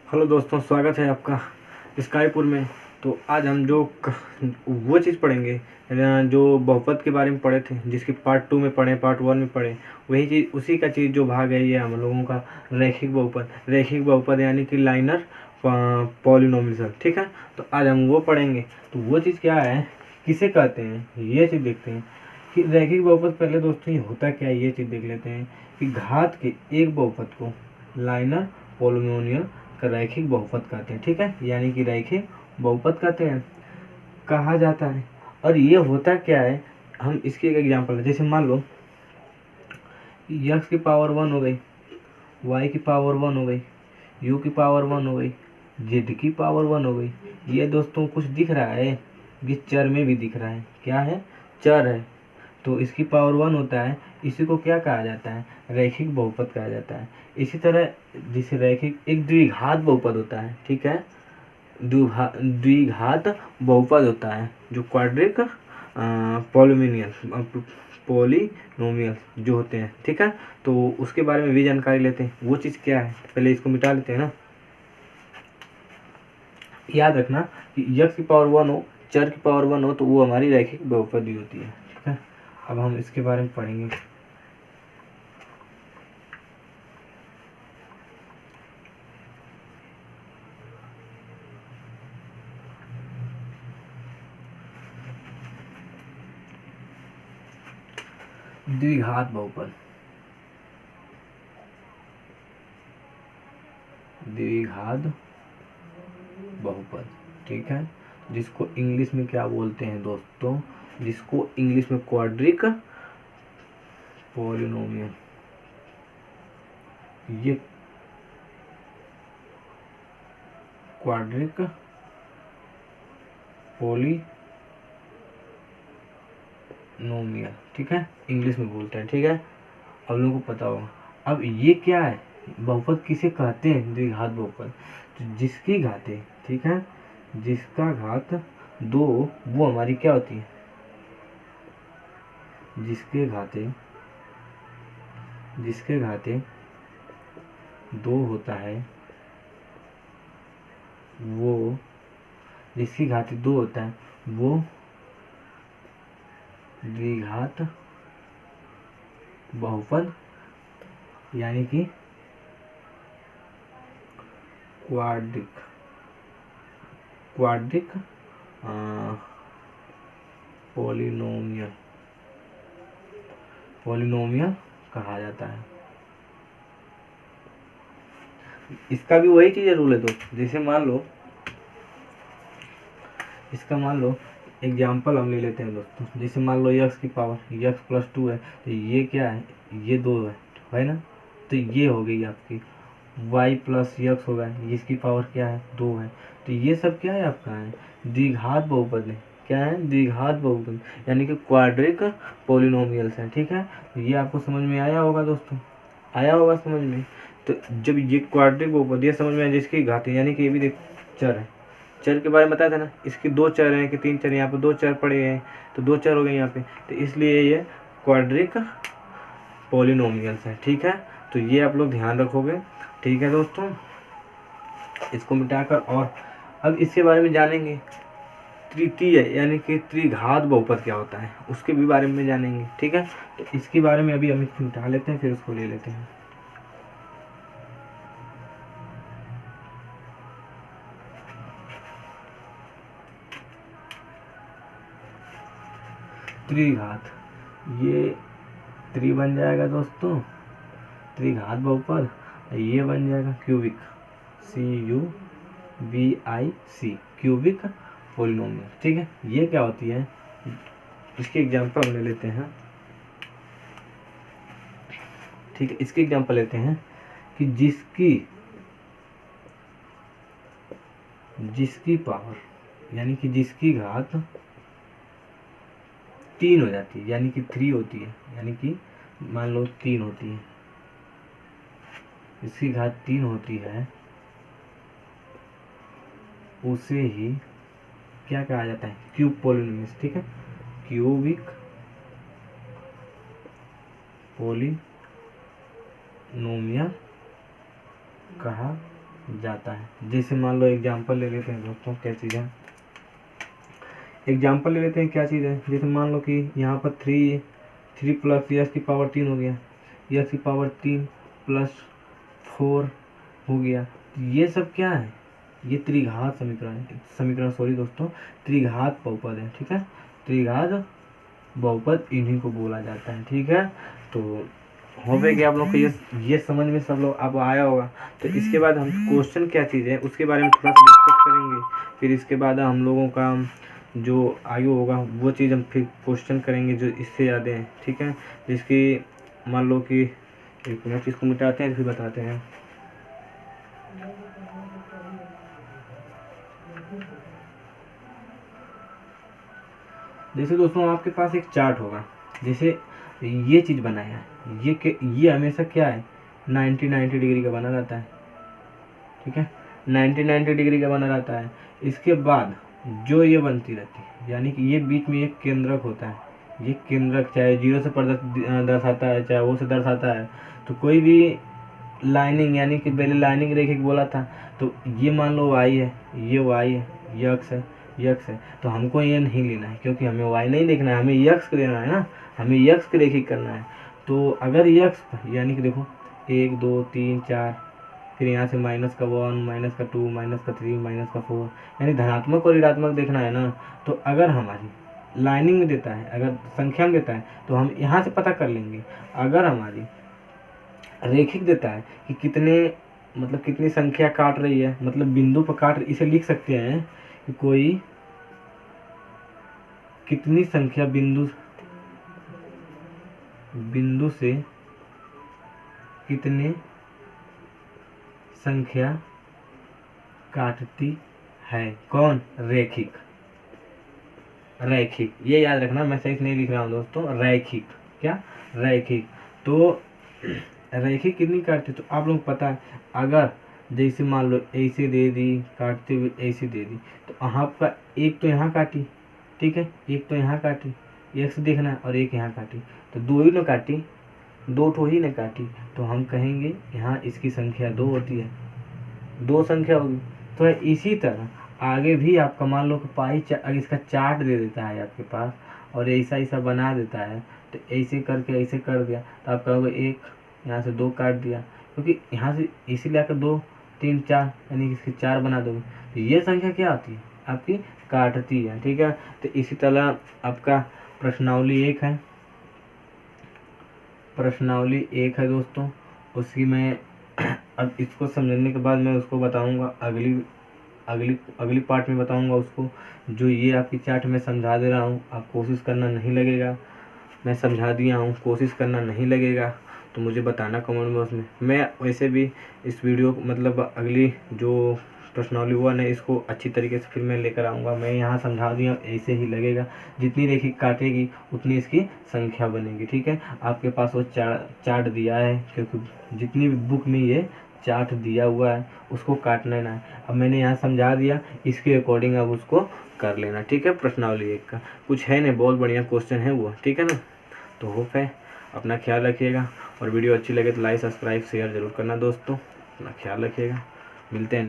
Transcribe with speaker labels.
Speaker 1: Hello दोस्तों, स्वागत है आपका स्काईपुर में। तो आज हम वो चीज़ पढ़ेंगे जो बहुपद के बारे में पढ़े थे, जिसकी पार्ट 2 में पढ़े, पार्ट 1 में पढ़े। वही चीज़, उसी का चीज़ जो भाग है, ये हम लोगों का रैखिक बहुपद। रैखिक बहुपद यानी कि लाइनर पॉलिनोमियल। ठीक है, तो आज हम वो पढ़ेंगे। तो वो चीज़ क्या है, किसे कहते हैं, ये चीज़ देखते हैं कि रैखिक बहुपद। पहले दोस्तों ये होता क्या है, ये चीज़ देख लेते हैं कि घात के एक बहुपद को लाइनर पॉलिनोमियल का रैखिक बहुपद कहते हैं। ठीक है, यानी कि रैखिक बहुपद कहते हैं, कहा जाता है। और ये होता क्या है, हम इसकी एक एग्जांपल है। जैसे मान लो x की पावर 1 हो गई, y की पावर 1 हो गई, u की पावर 1 हो गई, z की पावर 1 हो गई। ये दोस्तों कुछ दिख रहा है, ये चर में भी दिख रहा है। क्या है, चर है, तो इसकी पावर 1 होता है। इसी को क्या कहा जाता है, रैखिक बहुपद कहा जाता है। इसी तरह जिसे रैखिक एक द्विघात बहुपद होता है। ठीक है, द्विघात बहुपद होता है, जो क्वाड्रिक पॉलिनोमियल जो होते हैं। ठीक है, तो उसके बारे में भी जानकारी लेते हैं। वो चीज़ क्या है, पहले इसको मिटा लेते हैं ना। याद रखना कि x की पावर 1 हो, चर की पावर 1 हो, तो वो हमारी रैखिक बहुपद ही होती है। ठीक है, अब हम इसके बारे में पढ़ेंगे। द्विघात बहुपद, द्विघात बहुपद। ठीक है, जिसको इंग्लिश में क्या बोलते हैं दोस्तों, जिसको इंग्लिश में क्वाड्रिक पॉलिनोमियल, ये क्वाड्रिक पॉलिनोमियल, ठीक है, इंग्लिश में बोलते हैं। ठीक है, आप लोगों को पता होगा। अब ये क्या है, बहुपद किसे कहते हैं, द्विघात बहुपद। तो जिसकी घातें, ठीक है, जिसका घात 2, वो हमारी क्या होती है, जिसके घातें 2 होता है, वो जिसकी घातें 2 होता है, वो द्विघात बहुपद यानी कि क्वाड्रिक पॉलिनोमियल कहा जाता है। इसका भी वही चीज़ रूल है दोस्त। जैसे मान लो, इसका मान लो एग्जाम्पल हम ले लेते हैं दोस्तों। जैसे मान लो x की पावर x प्लस 2 है, तो ये क्या है, ये 2 है ना। तो ये हो गई आपकी y प्लस x होगा, इसकी पावर क्या है, 2 है। तो ये सब क्या है, आपका है द्विघात बहुपद है। क्या है, द्विघात बहुपद, यानी कि क्वाड्रिक पॉलिनोमियल्स है। ठीक है, तो ये आपको समझ में आया होगा दोस्तों, आया होगा समझ में। तो जब ये क्वाड्रिक बहुपद ये समझ में आया, जिसकी घातें, यानी कि ये भी देख चर है। चर के बारे में बताया था ना, इसकी 2 चर हैं कि 3 चर, यहाँ पे 2 चर पड़े हैं, तो 2 चर हो गए यहाँ पे। तो इसलिए ये क्वाड्रिक पॉलिनोमियल्स है। ठीक है, तो ये आप लोग ध्यान रखोगे। ठीक है दोस्तों, इसको मिटाकर, और अब इसके बारे में जानेंगे। तृतीय यानी कि त्रिघात बहुपद क्या होता है, उसके भी बारे में जानेंगे। ठीक है, तो इसके बारे में अभी हम इसको मिटा लेते हैं, फिर उसको ले लेते हैं। त्रिघात, ये त्रि बन जाएगा दोस्तों, त्रिघात बहुपद। ये बन जाएगा क्यूबिक, CUBIC, क्यूबिक पॉलिनोमियल। ठीक है, ये क्या होती है, इसके एग्जांपल ले लेते हैं। ठीक है, इसके एग्जांपल लेते हैं कि जिसकी पावर, यानी कि जिसकी घात 3 हो जाती है, यानी कि 3 होती है, यानी कि मान लो 3 होती है, इसकी घात 3 होती है, उसे ही क्या कहा जाता है, क्यूब पॉलिनोमियल। ठीक है, क्यूबिक पॉलिनोमियल कहा जाता है। जैसे मान लो एग्जाम्पल ले लेते हैं दोस्तों, क्या चीज़ है, एग्जाम्पल ले लेते हैं क्या चीज़ है। जैसे मान लो कि यहाँ पर 3 प्लस यस की पावर 3 हो गया, यस की पावर 3 प्लस 4 हो गया। ये सब क्या है, ये त्रिघात समीकरण सॉरी दोस्तों, त्रिघात बहुपद है। ठीक है, त्रिघात बहुपद इन्हीं को बोला जाता है। ठीक है, तो हो गया कि आप लोग को ये समझ में सब लोग अब आया होगा। तो इसके बाद हम क्वेश्चन क्या चीज़ है उसके बारे में थोड़ा सा डिस्कस करेंगे। फिर इसके बाद हम लोगों का जो आयु होगा वो चीज़ हम फिर क्वेश्चन करेंगे जो इससे ज़्यादा हैं। ठीक है, जिसकी मान लो कि एक मिनट इसको मिटाते हैं फिर बताते हैं। जैसे दोस्तों आपके पास एक चार्ट होगा, जैसे ये चीज़ बनाया है, ये हमेशा क्या है 90 डिग्री का बना रहता है। ठीक है, 90 डिग्री का बना रहता है। इसके बाद जो ये बनती रहती है, यानी कि ये बीच में एक केंद्रक होता है। ये केंद्रक चाहे 0 से दर्शाता है, चाहे वो से दर्शाता है। तो कोई भी लाइनिंग, यानी कि पहले लाइनिंग रेखिक बोला था, तो ये मान लो y है, ये y है, ये x है, ये x है। तो हमको ये नहीं लेना है क्योंकि हमें y नहीं देखना है, हमें x को लेना है ना, हमें x को रेखिक करना है। तो अगर x यानी कि देखो 1 2 3 4, फिर यहाँ से -1 -2 -3 -4, यानी धनात्मक और ऋणात्मक देखना है ना। तो अगर हमारी लाइनिंग में देता है, अगर संख्या में देता है तो हम यहाँ से पता कर लेंगे। अगर हमारी रेखिक देता है कि कितने मतलब कितनी संख्या काट रही है, मतलब बिंदु पर काट, इसे लिख सकते हैं कि कोई कितनी संख्या बिंदु से कितने संख्या काटती है, कौन, रेखिक। रैखिक, ये याद रखना, मैं सही से नहीं लिख रहा हूँ दोस्तों, रैखिक, क्या, रैखिक। तो रैखिक कितनी काटती, तो आप लोग पता है, अगर जैसे मान लो ऐसे दे दी, काटते हुए ऐसे दे दी, तो आपका एक तो यहाँ काटी, ठीक है, एक तो यहाँ काटी, एक से देखना है, और एक यहाँ काटी, तो दो ही न काटी, दो ठो ही न काटी। तो हम कहेंगे यहाँ इसकी संख्या 2 होती है, 2 संख्या होगी। तो इसी तरह आगे भी आपका मान लो कि अगर इसका चार्ट दे देता है आपके पास और ऐसा ऐसा बना देता है, तो ऐसे करके ऐसे कर दिया, तो आप कहोगे 1, यहाँ से 2 काट दिया, क्योंकि यहाँ से इसी लाकर 2 3 4, यानी कि इसकी 4 बना दोगे, तो ये संख्या क्या आती है आपकी, काटती है। ठीक है, तो इसी तरह आपका प्रश्नावली 1 है, प्रश्नावली 1 है दोस्तों, उसकी मैं अब इसको समझने के बाद मैं उसको बताऊंगा अगली पार्ट में बताऊंगा उसको। जो ये आपकी चार्ट में समझा दे रहा हूँ, आप कोशिश करना नहीं लगेगा, मैं समझा दिया हूँ, कोशिश करना नहीं लगेगा, तो मुझे बताना कमेंट बॉक्स में। मैं वैसे भी इस वीडियो मतलब अगली जो प्रश्नावली 1 है इसको अच्छी तरीके से फिर मैं लेकर आऊँगा। मैं यहाँ समझा दिया, ऐसे ही लगेगा, जितनी रेखिक काटेगी उतनी इसकी संख्या बनेगी। ठीक है, आपके पास वो चार्ट दिया है, क्योंकि जितनी भी बुक में ये चार्ट दिया हुआ है उसको काटना है। अब मैंने यहाँ समझा दिया, इसके अकॉर्डिंग अब उसको कर लेना। ठीक है, प्रश्नावली 1 का कुछ है नहीं, बहुत बढ़िया क्वेश्चन है वो। ठीक है ना, तो होप है, अपना ख्याल रखिएगा, और वीडियो अच्छी लगे तो लाइक सब्सक्राइब शेयर जरूर करना दोस्तों। अपना ख्याल रखिएगा, मिलते हैं।